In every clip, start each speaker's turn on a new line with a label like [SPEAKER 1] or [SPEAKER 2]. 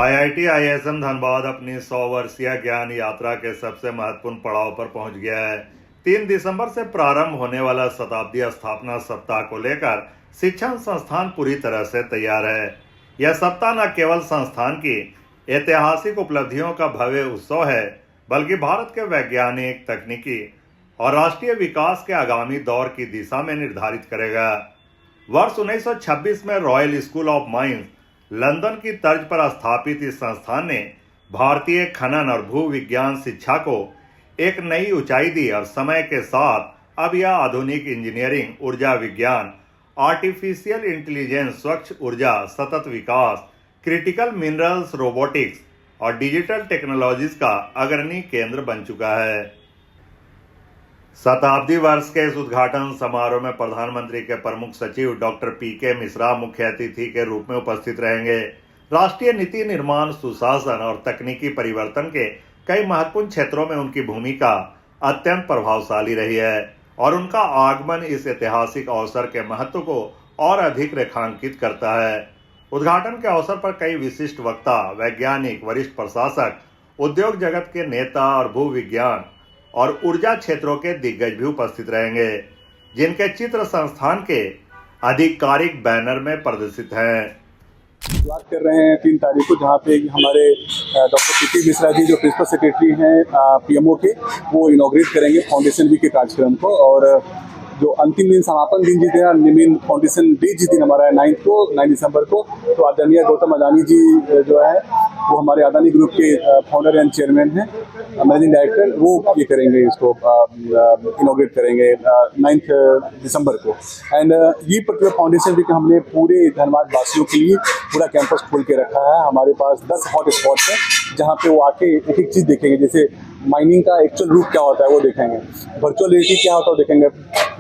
[SPEAKER 1] IIT ISM Dhanbad अपनी 100 वर्षीय ज्ञान यात्रा के सबसे महत्वपूर्ण पड़ाव पर पहुंच गया है। 3 दिसंबर से प्रारंभ होने वाला शताब्दी स्थापना सप्ताह को लेकर शिक्षण संस्थान पूरी तरह से तैयार है। यह सप्ताह न केवल संस्थान की ऐतिहासिक उपलब्धियों का भव्य उत्सव है, बल्कि भारत के वैज्ञानिक, तकनीकी और राष्ट्रीय विकास के आगामी दौर की दिशा में निर्धारित करेगा। वर्ष 1926 में royal school of mines London की तर्ज पर स्थापित इस संस्थान ने भारतीय खनन और भू विज्ञान शिक्षा को एक नई ऊंचाई दी और समय के साथ अब यह आधुनिक इंजीनियरिंग, ऊर्जा विज्ञान, आर्टिफिशियल इंटेलिजेंस, स्वच्छ ऊर्जा, सतत विकास, क्रिटिकल मिनरल्स, रोबोटिक्स और डिजिटल टेक्नोलॉजीज का अग्रणी केंद्र बन चुका है। शताब्दी वर्ष के इस उद्घाटन समारोह में प्रधानमंत्री के प्रमुख सचिव डॉक्टर PK मिश्रा मुख्य अतिथि के रूप में उपस्थित रहेंगे। राष्ट्रीय नीति निर्माण, सुशासन और तकनीकी परिवर्तन के कई महत्वपूर्ण क्षेत्रों में उनकी भूमिका अत्यंत प्रभावशाली रही है और उनका आगमन इस ऐतिहासिक अवसर के महत्व को और अधिक रेखांकित करता है। उद्घाटन के अवसर पर कई विशिष्ट वक्ता, वैज्ञानिक, वरिष्ठ प्रशासक, उद्योग जगत के नेता और भू विज्ञान और ऊर्जा क्षेत्रों के दिग्गज भी उपस्थित रहेंगे, जिनके चित्र संस्थान के आधिकारिक बैनर में प्रदर्शित हैं।
[SPEAKER 2] बात कर रहे हैं 3 तारीख को, जहां पे हमारे डॉक्टर PK मिश्रा जी जो प्रिंसिपल सेक्रेटरी हैं PMO के, वो इनॉग्रेट करेंगे फाउंडेशन वीक के कार्यक्रम को। और जो अंतिम दिन, समापन दिन जिस दिन मेन फाउंडेशन डे जिस दिन हमारा है 9 दिसंबर को, तो आदरणीय गौतम अदानी जी जो है वो हमारे अदानी ग्रुप के फाउंडर एंड चेयरमैन हैं, मैनेजिंग डायरेक्टर, वो ये करेंगे, इसको इनॉग्रेट करेंगे 9 दिसंबर को। एंड ये पर्टिकुलर फाउंडेशन वीक हमने पूरे धनबाद वासियों के लिए पूरा कैंपस खोल के रखा है। हमारे पास 10 हॉट स्पॉट्स हैं जहाँ पे वो आके एक एक चीज़ देखेंगे, जैसे माइनिंग का एक्चुअल रूप क्या होता है वो देखेंगे, वर्चुअल रियलिटी क्या होता है वो देखेंगे,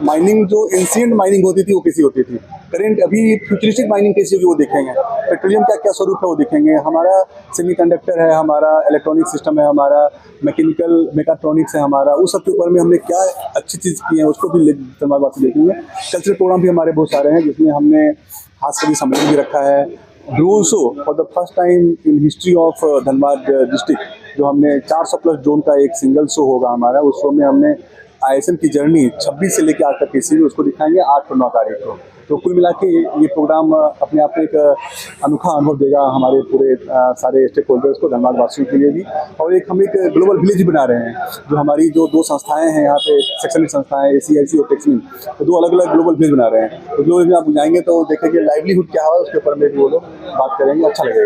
[SPEAKER 2] माइनिंग जो एंशिएंट माइनिंग होती थी वो कैसी होती थी, करेंट अभी फ्यूचरिस्टिक माइनिंग कैसी होगी वो देखेंगे, पेट्रोलियम का क्या स्वरूप है वो देखेंगे, हमारा सेमीकंडक्टर है, हमारा इलेक्ट्रॉनिक सिस्टम है, हमारा मैकेनिकल मेकाट्रॉनिक्स है, हमारा उस सब के ऊपर में हमने क्या अच्छी चीज़ की है उसको भी धनबाद वासी देखेंगे। कल्चरल प्रोग्राम भी हमारे बहुत सारे हैं, जिसमें हमने हाथ कभी सम्मेलन भी रखा है। Drone show for the first time in history of Dhanbad district, जो हमने 400+ ड्रोन का एक सिंगल शो होगा हमारा। उस शो में हमने ISM की जर्नी 26 से लेकर आज तक की सीरीज उसको दिखाएंगे 8 और 9 तारीख को। तो कुल मिला के ये प्रोग्राम अपने आप में एक अनोखा अनुभव देगा हमारे पूरे सारे स्टेक होल्डर्स को, धनबाद वासियों के लिए भी। और हम एक ग्लोबल विलेज बना रहे हैं, जो हमारी जो 2 संस्थाएं हैं यहाँ पे, शैक्षणिक संस्थाएं ACIC और टेक्समिन, तो 2 अलग-अलग ग्लोबल विलेज बना रहे हैं। तो ग्लोबल में आप जाएंगे तो देखेंगे लाइवलीहुड क्या है, उसके ऊपर में भी वो लोग बात करेंगे, अच्छा लगेगा।